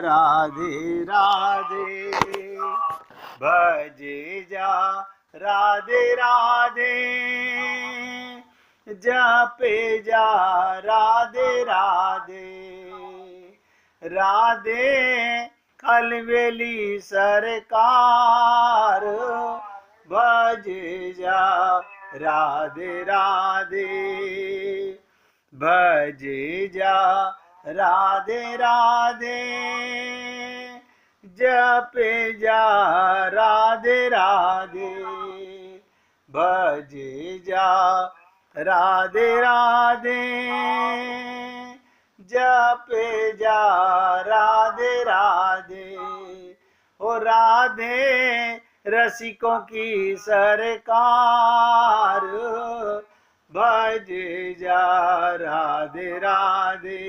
राधे राधे भजे जा राधे राधे जपे जा राधे राधे राधे अलवेली सरकार भजे जा राधे राधे भजे जा राधे राधे जपे जा राधे राधे भजे जा राधे राधे जपे जा राधे राधे। ओ राधे रसिकों की सरकार भजे जा राधे राधे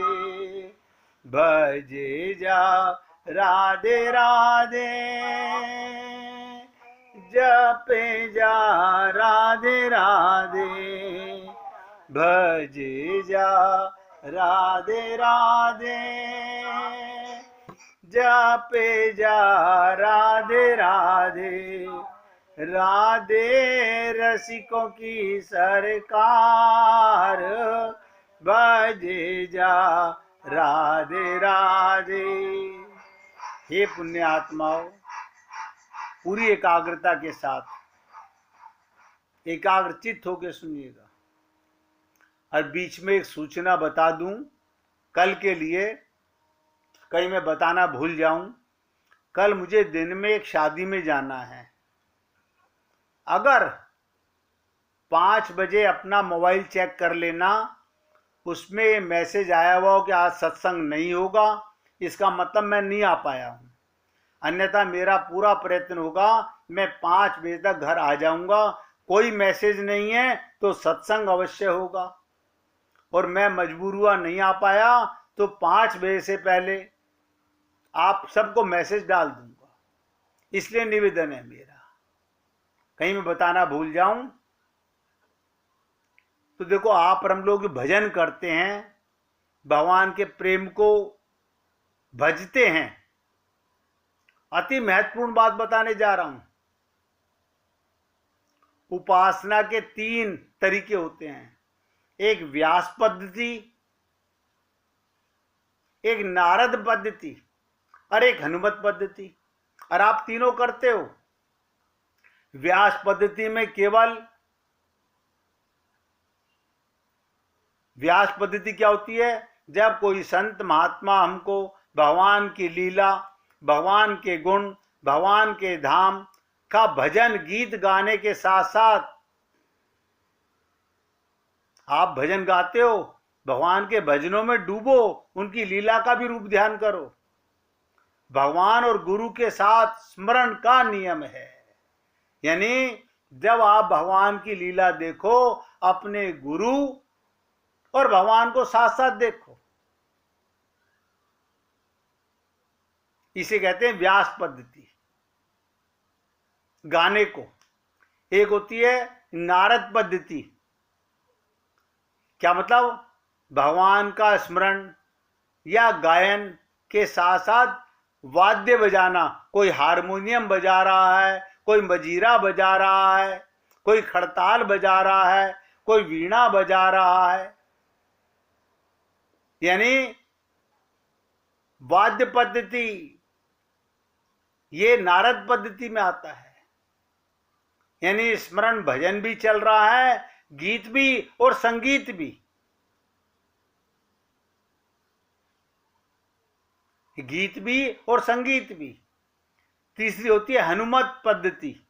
भजे जा राधे राधे जपे जा राधे राधे भजे जा राधे राधे जपे जा राधे राधे राधे रसिकों की सरकार भजे जा राधे राधे। हे पुण्य आत्माओं, पूरी एकाग्रता के साथ एकाग्रचित्त होकर सुनिएगा। और बीच में एक सूचना बता दूं, कल के लिए, कहीं मैं बताना भूल जाऊं, कल मुझे दिन में एक शादी में जाना है। अगर 5 बजे अपना मोबाइल चेक कर लेना, उसमें मैसेज आया हुआ हो कि आज सत्संग नहीं होगा, इसका मतलब मैं नहीं आ पाया हूं। अन्यथा मेरा पूरा प्रयत्न होगा, मैं 5 बजे तक घर आ जाऊंगा। कोई मैसेज नहीं है तो सत्संग अवश्य होगा, और मैं मजबूर हुआ नहीं आ पाया तो 5 बजे से पहले आप सबको मैसेज डाल दूंगा। इसलिए निवेदन है मेरा, कहीं मैं बताना भूल जाऊं तो देखो, आप और हम लोग भजन करते हैं, भगवान के प्रेम को भजते हैं। अति महत्वपूर्ण बात बताने जा रहा हूं। उपासना के 3 तरीके होते हैं, एक व्यास पद्धति, एक नारद पद्धति और एक हनुमत पद्धति। और आप तीनों करते हो। व्यास पद्धति में केवल, व्यास पद्धति क्या होती है? जब कोई संत महात्मा हमको भगवान की लीला, भगवान के गुण, भगवान के धाम का भजन गीत गाने के साथ साथ, आप भजन गाते हो, भगवान के भजनों में डूबो, उनकी लीला का भी रूप ध्यान करो। भगवान और गुरु के साथ स्मरण का नियम है। यानी जब आप भगवान की लीला देखो, अपने गुरु और भगवान को साथ साथ देखो। इसे कहते हैं व्यास पद्धति गाने को। एक होती है नारद पद्धति। क्या मतलब? भगवान का स्मरण या गायन के साथ साथ वाद्य बजाना। कोई हारमोनियम बजा रहा है, कोई मजीरा बजा रहा है, कोई खड़ताल बजा रहा है, कोई वीणा बजा रहा है। यानी वाद्य पद्धति, ये नारद पद्धति में आता है। यानी स्मरण भजन भी चल रहा है, गीत भी और संगीत भी। गीत भी और संगीत भी। तीसरी होती है हनुमत पद्धति।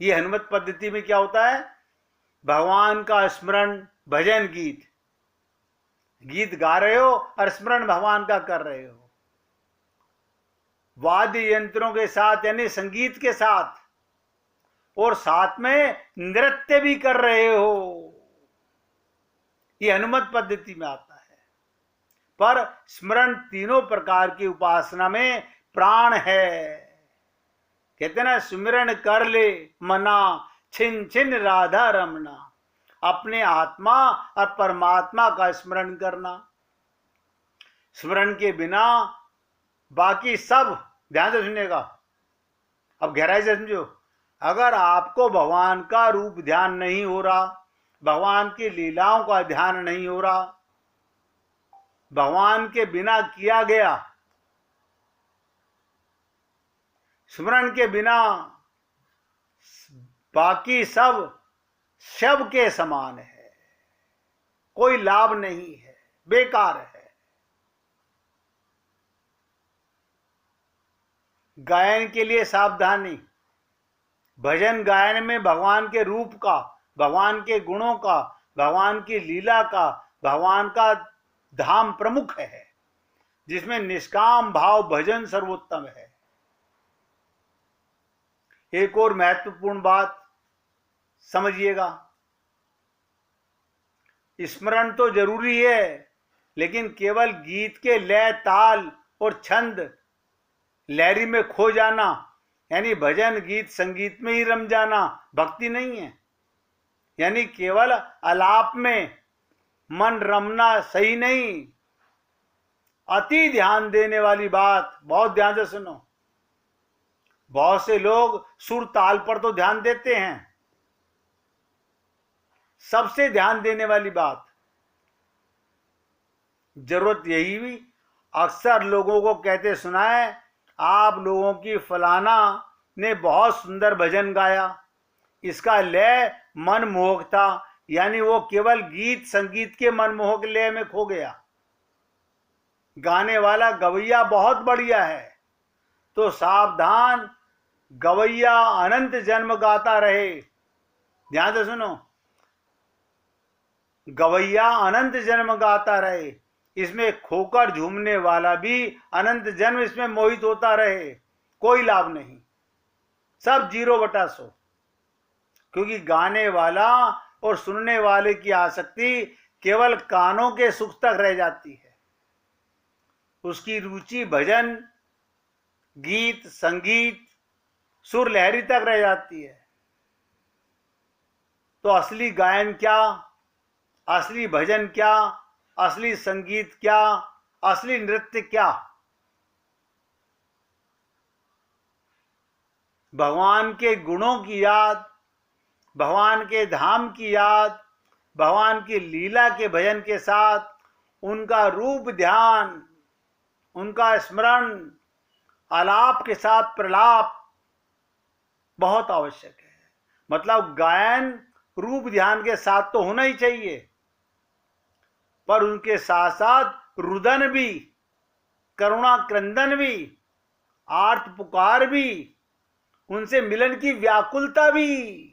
ये हनुमत पद्धति में क्या होता है? भगवान का स्मरण भजन गीत, गीत गा रहे हो और स्मरण भगवान का कर रहे हो, वाद्य यंत्रों के साथ, यानी संगीत के साथ, और साथ में नृत्य भी कर रहे हो। ये हनुमत पद्धति में आता है। पर स्मरण तीनों प्रकार की उपासना में प्राण है। कहते ना, सुमिरन कर ले मना, छिन छिन राधा रमना। अपने आत्मा और परमात्मा का स्मरण करना। स्मरण के बिना बाकी सब, ध्यान से सुनिएगा, अब गहराई से समझो, अगर आपको भगवान का रूप ध्यान नहीं हो रहा, भगवान की लीलाओं का ध्यान नहीं हो रहा, भगवान के बिना किया गया स्मरण के बिना बाकी सब शव के समान है, कोई लाभ नहीं है, बेकार है। गायन के लिए सावधानी, भजन गायन में भगवान के रूप का, भगवान के गुणों का, भगवान की लीला का, भगवान का धाम प्रमुख है, जिसमें निष्काम भाव भजन सर्वोत्तम है। एक और महत्वपूर्ण बात समझिएगा, स्मरण तो जरूरी है, लेकिन केवल गीत के लय ताल और छंद लहरी में खो जाना, यानी भजन गीत संगीत में ही रम जाना भक्ति नहीं है। यानी केवल आलाप में मन रमना सही नहीं। अति ध्यान देने वाली बात, बहुत ध्यान से सुनो, बहुत से लोग सुर ताल पर तो ध्यान देते हैं। सबसे ध्यान देने वाली बात, जरूरत यही भी, अक्सर लोगों को कहते सुना है, आप लोगों की फलाना ने बहुत सुंदर भजन गाया, इसका लय मनमोहक था, यानी वो केवल गीत संगीत के मनमोहक लय में खो गया। गाने वाला गवैया बहुत बढ़िया है, तो सावधान, गवैया अनंत जन्म गाता रहे। ध्यान से सुनो, गवैया अनंत जन्म गाता रहे, इसमें खोकर झूमने वाला भी अनंत जन्म इसमें मोहित होता रहे, कोई लाभ नहीं, सब 0/100। क्योंकि गाने वाला और सुनने वाले की आसक्ति केवल कानों के सुख तक रह जाती है, उसकी रुचि भजन गीत संगीत सुर लहरी तक रह जाती है। तो असली गायन क्या, असली भजन क्या, असली संगीत क्या, असली नृत्य क्या? भगवान के गुणों की याद, भगवान के धाम की याद, भगवान की लीला के भजन के साथ उनका रूप ध्यान, उनका स्मरण, आलाप के साथ प्रलाप बहुत आवश्यक है। मतलब गायन रूप ध्यान के साथ तो होना ही चाहिए, पर उनके साथ साथ रुदन भी, करुणा क्रंदन भी, आर्त पुकार भी, उनसे मिलन की व्याकुलता भी।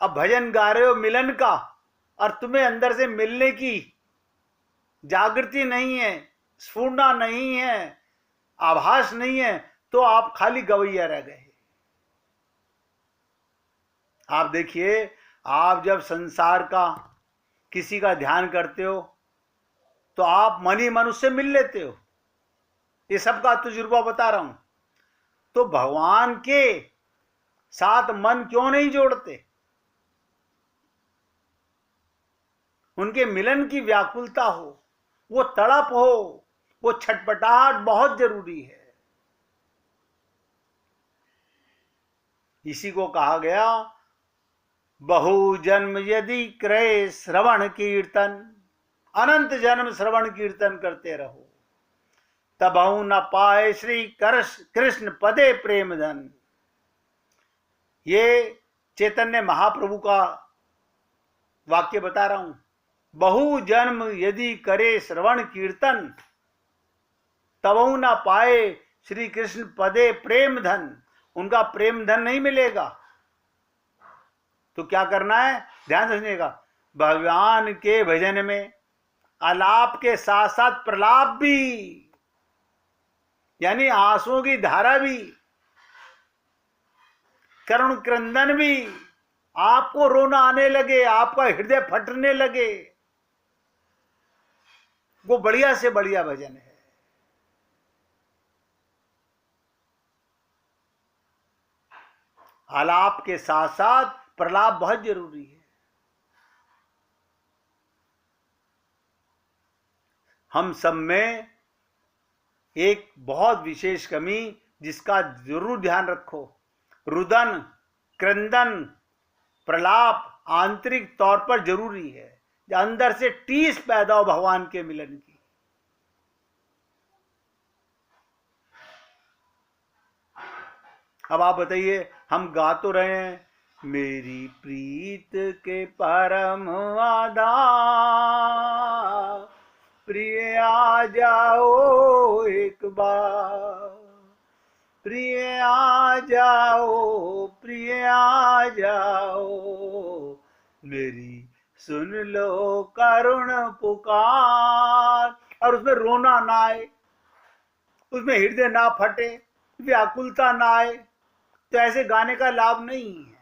अब भजन गा रहे हो मिलन का, और तुम्हें अंदर से मिलने की जागृति नहीं है, स्फूर्णा नहीं है, आभास नहीं है, तो आप खाली गवैया रह गए। आप देखिए, आप जब संसार का किसी का ध्यान करते हो तो आप मन ही मन उससे मिल लेते हो, ये सबका तजुर्बा बता रहा हूं। तो भगवान के साथ मन क्यों नहीं जोड़ते? उनके मिलन की व्याकुलता हो, वो तड़प हो, वो छटपटाहट बहुत जरूरी है। इसी को कहा गया, बहु जन्म यदि क्रय श्रवण कीर्तन, अनंत जन्म श्रवण कीर्तन करते रहो, तबहु न पाए श्री कृष्ण पदे प्रेम धन। ये चैतन्य महाप्रभु का वाक्य बता रहा हूं। बहु जन्म यदि करे श्रवण कीर्तन, तबहु न पाए श्री कृष्ण पदे प्रेम धन, उनका प्रेम धन नहीं मिलेगा। तो क्या करना है, ध्यान रखिएगा, भगवान के भजन में आलाप के साथ साथ प्रलाप भी, यानी आंसुओं की धारा भी, करुण क्रंदन भी, आपको रोना आने लगे, आपका हृदय फटने लगे, वो बढ़िया से बढ़िया भजन है। आलाप के साथ साथ प्रलाप बहुत जरूरी है। हम सब में एक बहुत विशेष कमी जिसका जरूर ध्यान रखो, रुदन, क्रंदन, प्रलाप आंतरिक तौर पर जरूरी है, अंदर से टीस पैदा हो भगवान के मिलन की। अब आप बताइए, हम गा तो रहे हैं, मेरी प्रीत के परम आधार, प्रिय आ जाओ एक बार, प्रिय आ जाओ, प्रिय आ जाओ, मेरी सुन लो करुण पुकार। और उसमें रोना ना आए, उसमें हृदय ना फटे, व्याकुलता ना आए, तो ऐसे गाने का लाभ नहीं है।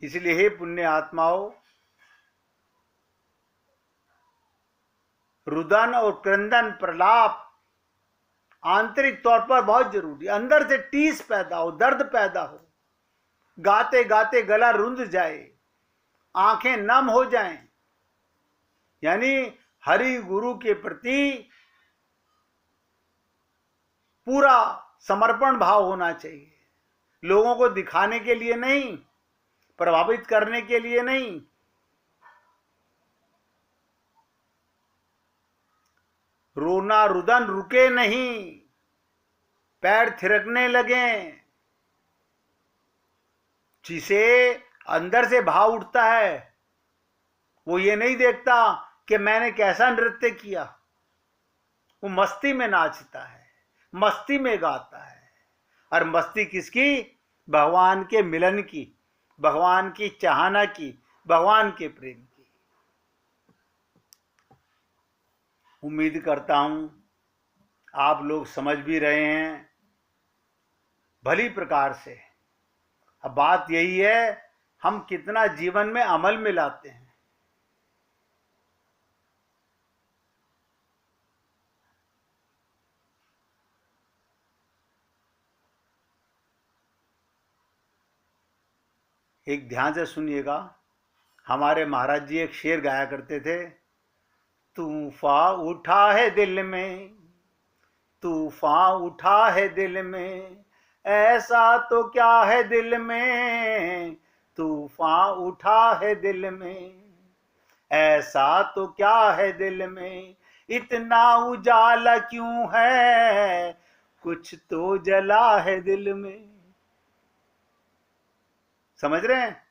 इसलिए हे पुण्य आत्माओं, रुदन और क्रंदन, प्रलाप आंतरिक तौर पर बहुत जरूरी, अंदर से टीस पैदा हो, दर्द पैदा हो, गाते गाते गला रुंध जाए, आंखें नम हो जाएं, यानी हरि गुरु के प्रति पूरा समर्पण भाव होना चाहिए, लोगों को दिखाने के लिए नहीं, प्रभावित करने के लिए नहीं। रोना रुदन रुके नहीं, पैर थिरकने लगे, जिसे अंदर से भाव उठता है वो ये नहीं देखता कि मैंने कैसा नृत्य किया, वो मस्ती में नाचता है, मस्ती में गाता है। और मस्ती किसकी? भगवान के मिलन की, भगवान की चाहना की, भगवान के प्रेम की। उम्मीद करता हूं आप लोग समझ भी रहे हैं भली प्रकार से। अब बात यही है, हम कितना जीवन में अमल में लाते हैं। एक ध्यान से सुनिएगा, हमारे महाराज जी एक शेर गाया करते थे, तूफान उठा है दिल में, तूफान उठा है दिल में, ऐसा तो क्या है दिल में, तूफान उठा है दिल में, ऐसा तो क्या है दिल में, इतना उजाला क्यों है, कुछ तो जला है दिल में। समझ रहे हैं?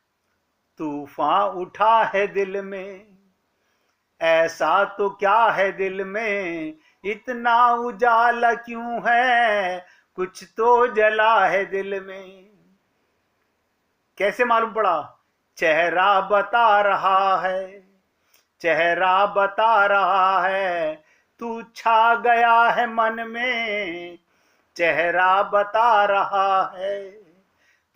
तूफान उठा है दिल में, ऐसा तो क्या है दिल में, इतना उजाला क्यों है, कुछ तो जला है दिल में। कैसे मालूम पड़ा? चेहरा बता रहा है, चेहरा बता रहा है, तू छा गया है मन में, चेहरा बता रहा है,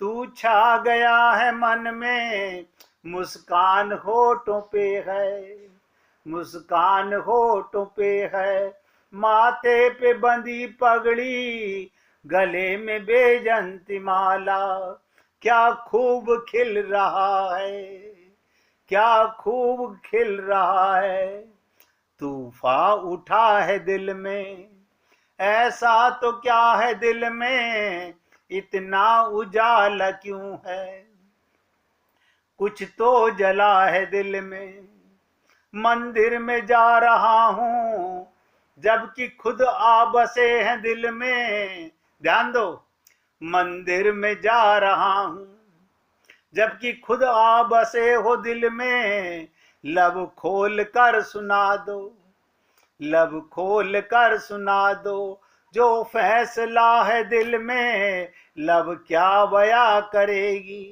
तू छा गया है मन में, मुस्कान होठों पे है, मुस्कान होठों पे है, माथे पे बंधी पगड़ी, गले में बेजंती माला, क्या खूब खिल रहा है, क्या खूब खिल रहा है, तूफान उठा है दिल में, ऐसा तो क्या है दिल में, इतना उजाला क्यों है, कुछ तो जला है दिल में। मंदिर में जा रहा हूं जबकि खुद आ बसे हैं दिल में, ध्यान दो, मंदिर में जा रहा हूं जबकि खुद आ बसे हो दिल में, लब खोल कर सुना दो, लब खोल कर सुना दो, जो फैसला है दिल में, लब क्या बया करेगी,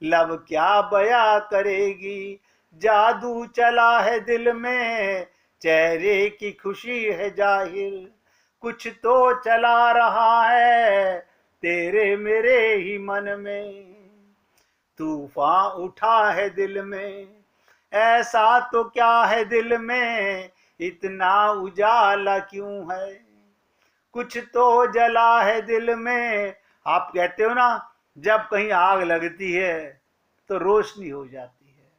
लब क्या बया करेगी, जादू चला है दिल में, चेहरे की खुशी है जाहिर, कुछ तो चला रहा है तेरे मेरे ही मन में, तूफान उठा है दिल में, ऐसा तो क्या है दिल में, इतना उजाला क्यों है, कुछ तो जला है दिल में। आप कहते हो ना, जब कहीं आग लगती है तो रोशनी हो जाती है,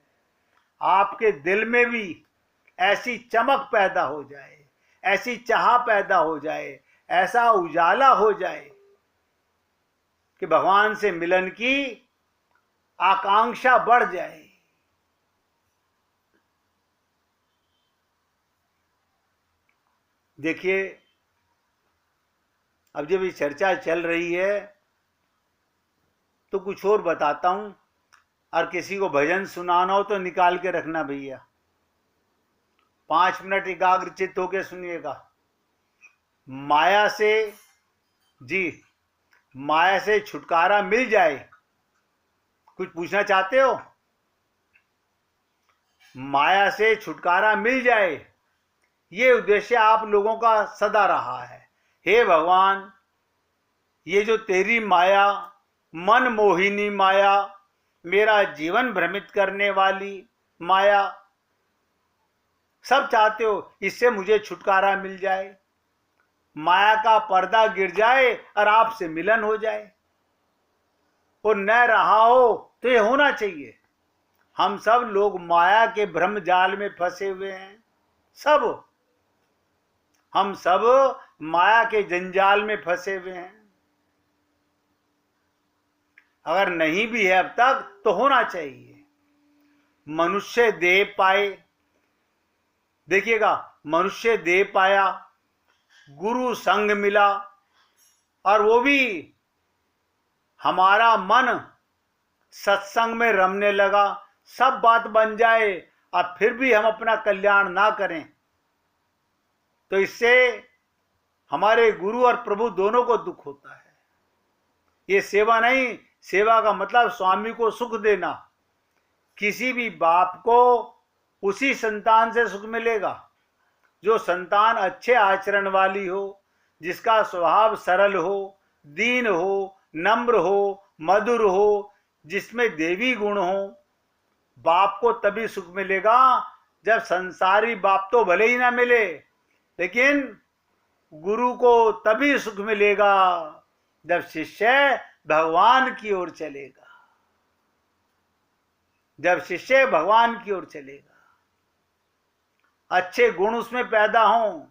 आपके दिल में भी ऐसी चमक पैदा हो जाए, ऐसी चाह पैदा हो जाए, ऐसा उजाला हो जाए कि भगवान से मिलन की आकांक्षा बढ़ जाए। देखिए, अब जब ये चर्चा चल रही है तो कुछ और बताता हूं, और किसी को भजन सुनाना हो तो निकाल के रखना भैया, 5 मिनट एकाग्रचित्त होकर सुनिएगा। माया से, जी, माया से छुटकारा मिल जाए। कुछ पूछना चाहते हो? माया से छुटकारा मिल जाए, ये उद्देश्य आप लोगों का सदा रहा है। हे भगवान, ये जो तेरी माया, मन मोहिनी माया, मेरा जीवन भ्रमित करने वाली माया, सब चाहते हो इससे मुझे छुटकारा मिल जाए, माया का पर्दा गिर जाए और आपसे मिलन हो जाए। और न रहा हो तो ये होना चाहिए। हम सब लोग माया के भ्रम जाल में फंसे हुए हैं, सब, हम सब माया के जंजाल में फंसे हुए हैं। अगर नहीं भी है अब तक तो होना चाहिए। मनुष्य देह पाए, देखिएगा, मनुष्य देह पाया, गुरु संग मिला, और वो भी हमारा मन सत्संग में रमने लगा, सब बात बन जाए और फिर भी हम अपना कल्याण ना करें, तो इससे हमारे गुरु और प्रभु दोनों को दुख होता है। ये सेवा नहीं, सेवा का मतलब स्वामी को सुख देना। किसी भी बाप को उसी संतान से सुख मिलेगा जो संतान अच्छे आचरण वाली हो, जिसका स्वभाव सरल हो, दीन हो, नम्र हो, मधुर हो, जिसमें देवी गुण हो। बाप को तभी सुख मिलेगा जब संसारी बाप तो भले ही ना मिले, लेकिन गुरु को तभी सुख मिलेगा जब शिष्य भगवान की ओर चलेगा, जब शिष्य भगवान की ओर चलेगा, अच्छे गुण उसमें पैदा हों।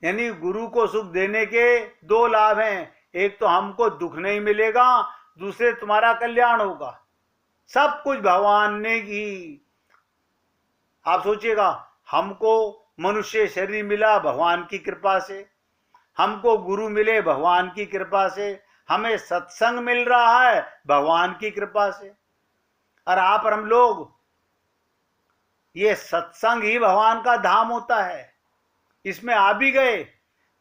यानी गुरु को सुख देने के 2 लाभ हैं, एक तो हमको दुख नहीं मिलेगा, दूसरे तुम्हारा कल्याण होगा। सब कुछ भगवान ने की। आप सोचिएगा, हमको मनुष्य शरीर मिला भगवान की कृपा से, हमको गुरु मिले भगवान की कृपा से, हमें सत्संग मिल रहा है भगवान की कृपा से, और आप और हम लोग, ये सत्संग ही भगवान का धाम होता है। इसमें आ भी गए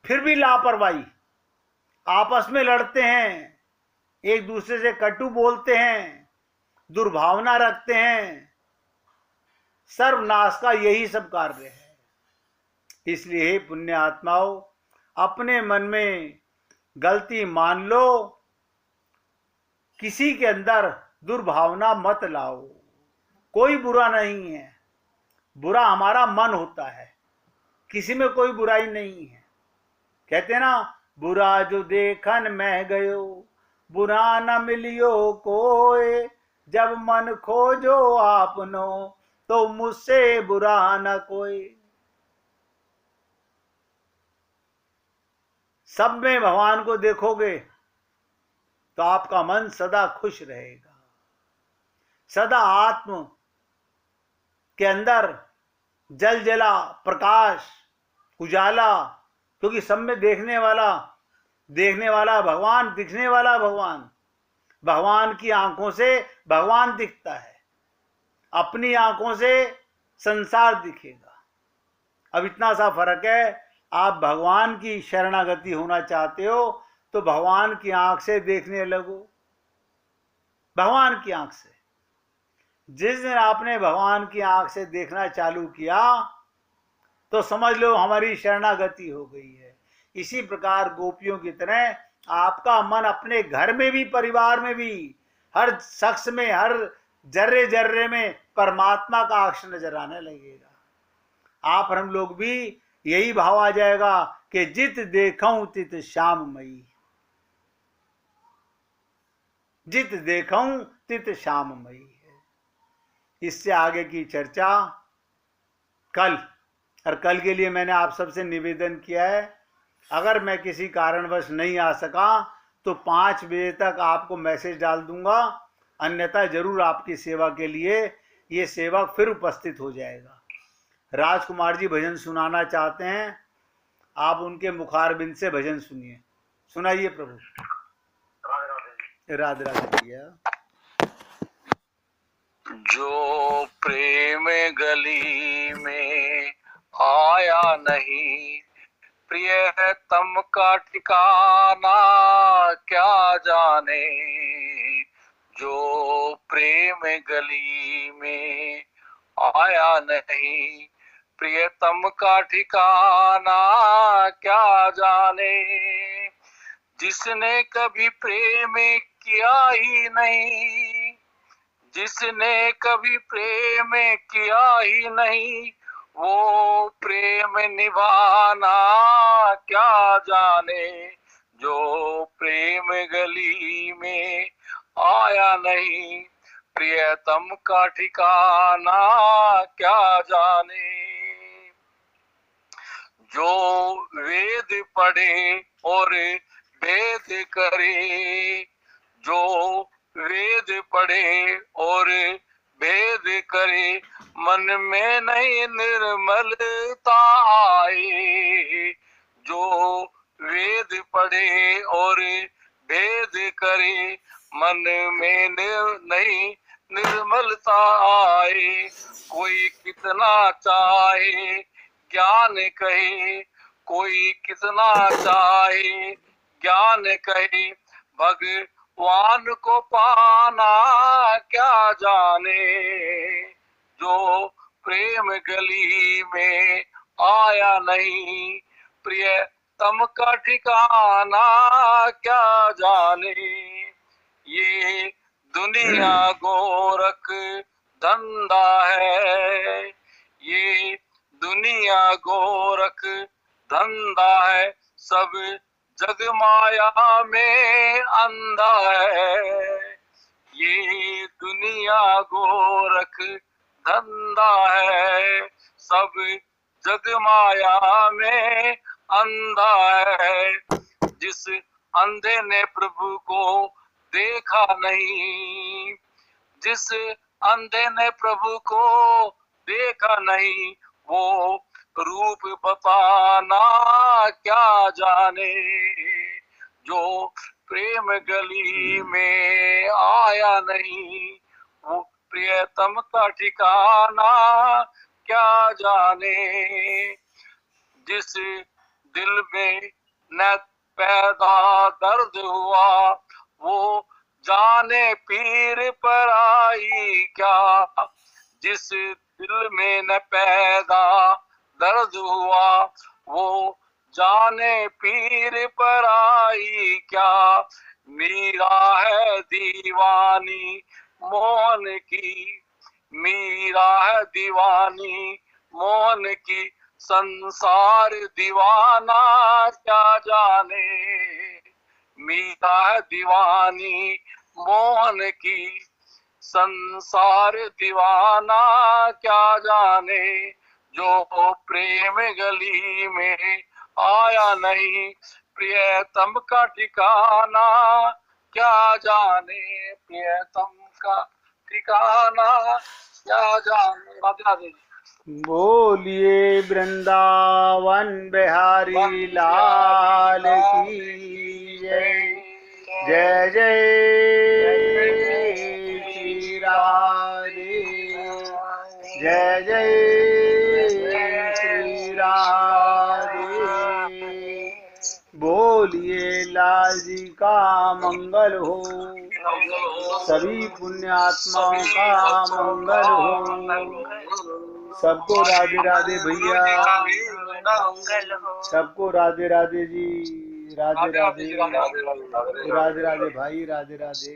फिर भी लापरवाही, आपस में लड़ते हैं, एक दूसरे से कटु बोलते हैं, दुर्भावना रखते हैं, सर्वनाश का यही सब कार्य है। इसलिए पुण्य आत्माओं, अपने मन में गलती मान लो, किसी के अंदर दुर्भावना मत लाओ। कोई बुरा नहीं है, बुरा हमारा मन होता है, किसी में कोई बुराई नहीं है। कहते हैं ना, बुरा जो देखन मैं गयो, बुरा न मिलियो कोई, जब मन खोजो आपनो, तो मुझसे बुरा न कोई। सब में भगवान को देखोगे तो आपका मन सदा खुश रहेगा, सदा आत्म के अंदर जल जला प्रकाश, उजाला, क्योंकि सब में देखने वाला भगवान, दिखने वाला भगवान, भगवान की आंखों से भगवान दिखता है, अपनी आंखों से संसार दिखेगा। अब इतना सा फर्क है, आप भगवान की शरणागति होना चाहते हो तो भगवान की आंख से देखने लगो, भगवान की आंख से। जिस दिन आपने भगवान की आंख से देखना चालू किया तो समझ लो हमारी शरणागति हो गई है। इसी प्रकार गोपियों की तरह आपका मन अपने घर में भी, परिवार में भी, हर शख्स में, हर जर्रे जर्रे में परमात्मा का अक्ष नजर आने लगेगा। आप और हम लोग भी यही भाव आ जाएगा कि जित देखूं तित श्याम मई। जित देखऊं तित श्याममयी है। इससे आगे की चर्चा कल, और कल के लिए मैंने आप सबसे निवेदन किया है, अगर मैं किसी कारणवश नहीं आ सका तो 5 बजे तक आपको मैसेज डाल दूंगा, अन्यथा जरूर आपकी सेवा के लिए ये सेवक फिर उपस्थित हो जाएगा। राजकुमार जी भजन सुनाना चाहते हैं, आप उनके मुखारबिंद से भजन सुनिए। सुनाइए प्रभु। राधे राधे भैया। जो प्रेम गली में आया नहीं, प्रियतम का ठिकाना क्या जाने। जो प्रेम गली में आया नहीं, प्रियतम का ठिकाना क्या जाने। जिसने कभी प्रेम किया ही नहीं, जिसने कभी प्रेम किया ही नहीं, वो प्रेम निभाना क्या जाने। जो प्रेम गली में आया नहीं, प्रियतम का ठिकाना क्या जाने। जो वेद पढ़े और भेद करे, जो वेद पढ़े और भेद करे, मन में नहीं निर्मलता आए। जो वेद पढ़े और भेद करे, मन में नहीं निर्मलता आए। कोई कितना चाहे ज्ञान कहे, कोई कितना चाहे ज्ञान कहे, भगवान को पाना क्या जाने। जो प्रेम गली में आया नहीं, प्रियतम का ठिकाना क्या जाने। ये दुनिया गोरख धंधा है, ये दुनिया गोरख धंधा है, सब जग माया में अंधा है। ये दुनिया गोरख धंधा है, सब जग माया में अंधा है। जिस अंधे ने प्रभु को देखा नहीं, जिस अंधे ने प्रभु को देखा नहीं, वो रूप बताना क्या जाने। जो प्रेम गली में आया नहीं, वो प्रियतम का ठिकाना क्या जाने। जिस दिल में न पैदा दर्द हुआ, वो जाने पीर पर आई क्या। जिस दिल में न पैदा दर्द हुआ, वो जाने पीर पर आई क्या। मीरा है दीवानी मोहन की, मीरा है दीवानी मोहन की, संसार दीवाना क्या जाने। मीरा है दीवानी मोहन की, संसार दीवाना क्या जाने। जो प्रेम गली में आया नहीं, प्रियतम का ठिकाना क्या जाने। प्रियतम का ठिकाना क्या जाने। राधे राधे। बोलिए वृंदावन बिहारी लाल की जय। जय जय श्री राधे, जय जय श्री राधे। बोलिए लाल जी का मंगल हो, सभी पुण्यात्माओं का मंगल हो। सबको राधे राधे भैया, सबको राधे राधे जी। राधे राधे, राधे राधे भाई, राधे राधे।